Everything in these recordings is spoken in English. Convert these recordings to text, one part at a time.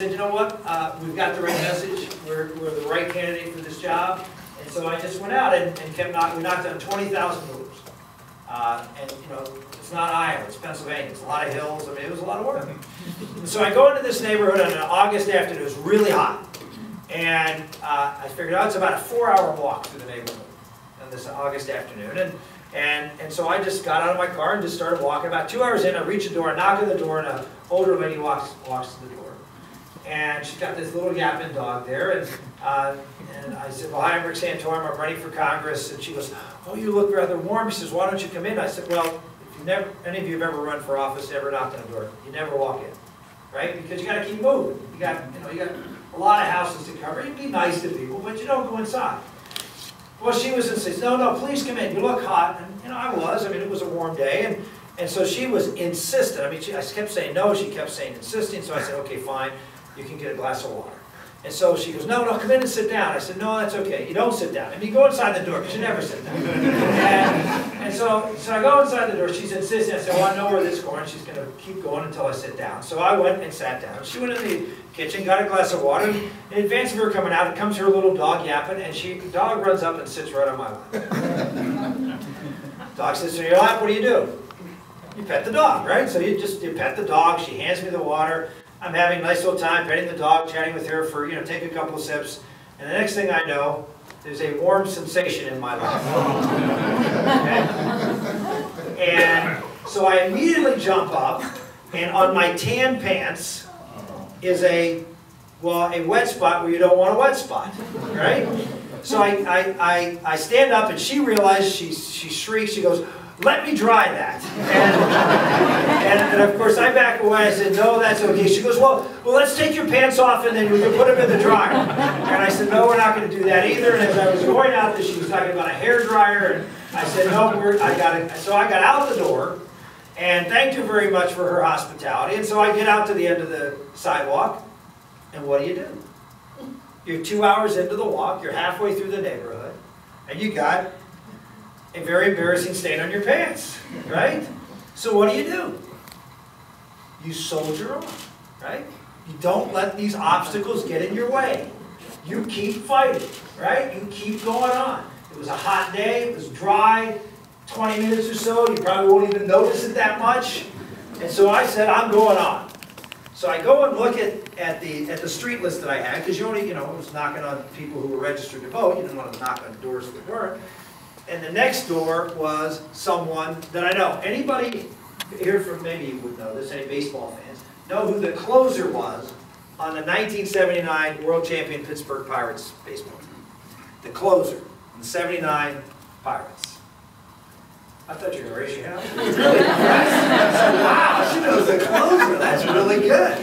said, you know what, we've got the right message, we're the right candidate for this job. And so I just went out and kept knocking. We knocked on 20,000 doors. And you know, it's not Iowa, it's Pennsylvania. It's a lot of hills. I mean, it was a lot of work. So I go into this neighborhood on an August afternoon. It was really hot. And I figured out it's about a 4-hour walk through the neighborhood on this August afternoon. And so I just got out of my car and just started walking. About 2 hours in, I reach the door, I knock on the door, and an older lady walks to the door. And she's got this little yapping dog there. And I said, well, hi, I'm Rick Santorum, I'm running for Congress. And she goes, oh, you look rather warm. She says, why don't you come in? I said, well, if any of you have ever run for office, ever knocked on a door, you never walk in, right? Because you got to keep moving. You got a lot of houses to cover. You be nice to people, but you don't go inside. Well, she was insistent, no, please come in. You look hot. And, you know, I was. I mean, it was a warm day. And so she was insistent. I mean, I kept saying no. She kept saying insisting. So I said, okay, fine. You can get a glass of water. And so she goes, no, come in and sit down. I said, no, that's okay. You don't sit down. I mean, you go inside the door, because you never sit down. and so I go inside the door. She's insisting. I said, well, I know where this is going. She's going to keep going until I sit down. So I went and sat down. She went in the kitchen, got a glass of water. In advance of her coming out, comes her little dog yapping, and the dog runs up and sits right on my lap. Dog sits on your lap. What do? You pet the dog, right? So you pet the dog. She hands me the water. I'm having a nice little time petting the dog, chatting with her for, take a couple of sips. And the next thing I know, there's a warm sensation in my life. Okay? And so I immediately jump up, and on my tan pants is a wet spot where you don't want a wet spot, right? So I stand up, and she realizes, she shrieks, she goes, let me dry that. And of course I back away. I said, no, that's okay. She goes, well, let's take your pants off and then we can put them in the dryer. And I said, no, we're not going to do that either. And as I was going out there, she was talking about a hair dryer. And I said, no, I got it. So I got out the door and thanked her very much for her hospitality. And so I get out to the end of the sidewalk. And what do? You're 2 hours into the walk. You're halfway through the neighborhood. And you got a very embarrassing stain on your pants, right? So what do? You soldier on, right? You don't let these obstacles get in your way. You keep fighting, right? You keep going on. It was a hot day, it was dry, 20 minutes or so, you probably won't even notice it that much. And so I said, I'm going on. So I go and look at the street list that I had, because you only, was knocking on people who were registered to vote. You didn't want to knock on doors that weren't. And the next door was someone that I know. Anybody here from, maybe you would know this, any baseball fans, know who the closer was on the 1979 World Champion Pittsburgh Pirates baseball team. The closer, the 79 Pirates. I thought you were going to raise your hand. Really impressed. Wow, she knows the closer. That's really good.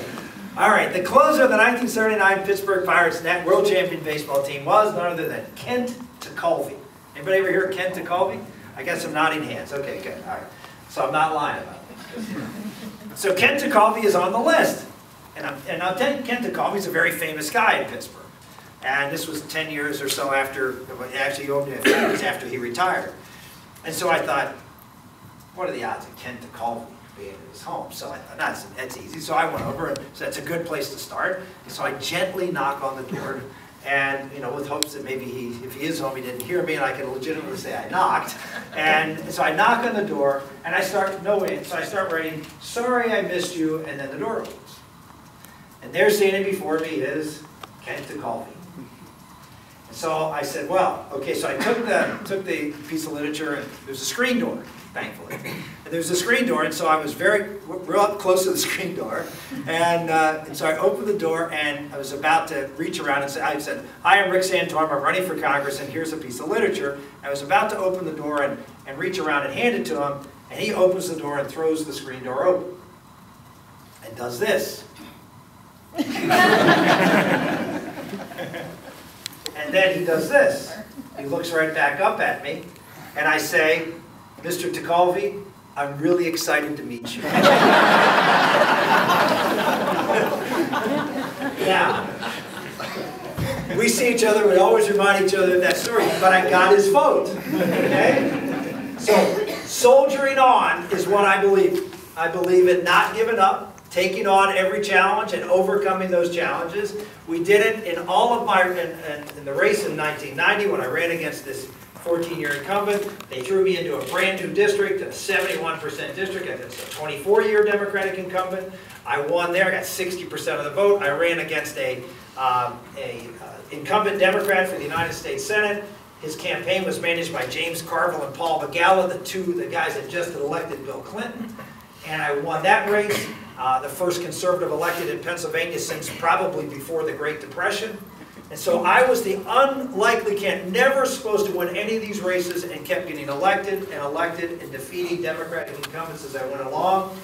All right, the closer of the 1979 Pittsburgh Pirates World Champion baseball team was none other than Kent Tekulve. Anybody ever hear of Kent Tekulve? I got some nodding hands. Okay, good. All right. So I'm not lying about it. So Kent Tekulve is on the list. And I'll tell you, Kent Tekulve is a very famous guy in Pittsburgh. And this was 10 years or so after, actually only a few years after he retired. And so I thought, what are the odds of Kent Tekulve being in his home? So I thought, that's easy. So I went over, and so that's a good place to start. And so I gently knock on the door. And, with hopes that maybe if he is home, he didn't hear me, and I can legitimately say I knocked. And so I knock on the door, and I start writing, sorry I missed you, and then the door opens. And there standing before me is Kent Tekulve. And so I said, well, okay, so I took the piece of literature, and there's a screen door, thankfully. And there's a screen door, and so I was real up close to the screen door. And so I opened the door, and I was about to reach around and say, I said, hi, I'm Rick Santorum, I'm running for Congress, and here's a piece of literature. I was about to open the door and reach around and hand it to him, and he opens the door and throws the screen door open. And does this. And then he does this. He looks right back up at me, and I say, Mr. Tekulve, I'm really excited to meet you. Now, we see each other, we always remind each other of that story, but I got his vote, okay? So, soldiering on is what I believe. I believe in not giving up. taking on every challenge and overcoming those challenges. We did it in all of my, in the race in 1990 when I ran against this 14-year incumbent. They threw me into a brand new district, a 71% district. It's a 24-year Democratic incumbent. I won there, I got 60% of the vote. I ran against a incumbent Democrat for the United States Senate. His campaign was managed by James Carville and Paul Begala, the guys that just elected Bill Clinton. And I won that race, the first conservative elected in Pennsylvania since probably before the Great Depression. And so I was the unlikely candidate, never supposed to win any of these races, and kept getting elected and defeating Democratic incumbents as I went along.